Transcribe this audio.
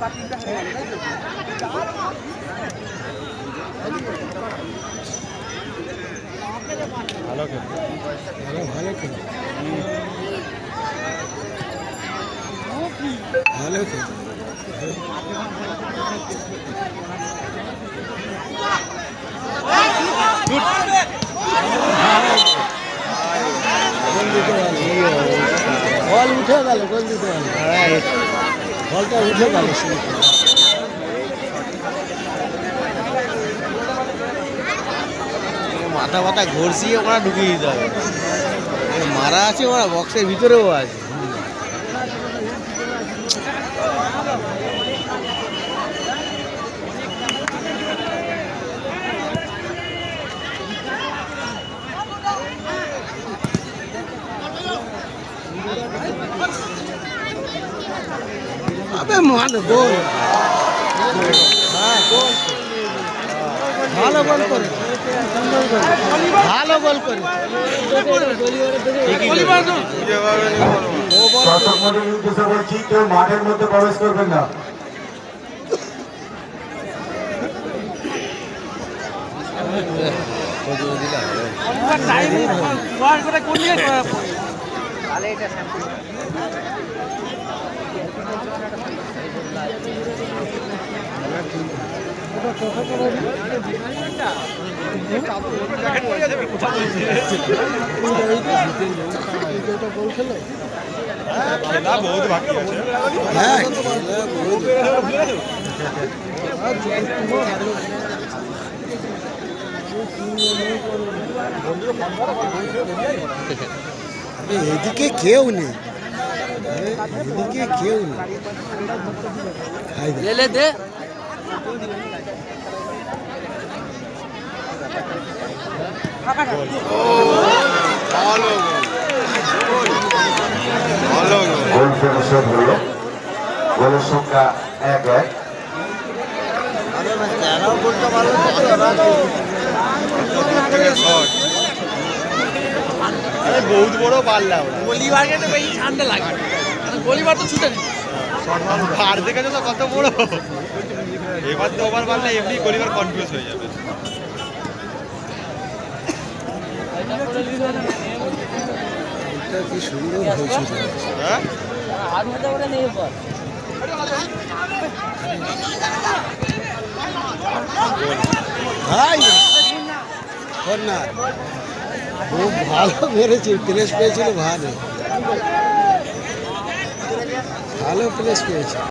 ভালো খেল, ভালো খেল, ভালো খেল। বল উঠে গেল, গোল দিতে গেল, বলটা উঠে গেল। মাথা মাথা ঘষিয়ে ওরা ঢুকিয়ে দিতে হবে। মারা আছে ওরা, বক্সের ভিতরেও আছে। আবে মান গোল, হ্যাঁ গোল, ভালো গোল করে, ভালো গোল করে। দর্শক মণ্ডলীর উদ্দেশ্যে বলছি, কেউ মাঠের মধ্যে প্রবেশ করবেন না। খেলা বহুত বাকি আছে। হ্যাঁ, এদিকে কেউ নেই, এদিকে কেউ নেই। দে গোল পরিশোধ হলো, গোলের সংখ্যা 1-1। বহুত বড় পাল্লা, গলিবারকে তো বেশি ঠান্ডা লাগে, গলিবার তো ছুটে নেই। আর দেখেছো তো কত বড়। এবার তো ওভার পারলে এমনি গলিবার কনফিউজ হয়ে যাবে। কি সুন্দর হয়েছিল, হ্যাঁ আর মজা করে নেই পর। ভাই কর্নার খুব ভালো মেরেছে, প্লেস পেয়েছিল, ভালো ভালো প্লেস পেয়েছে।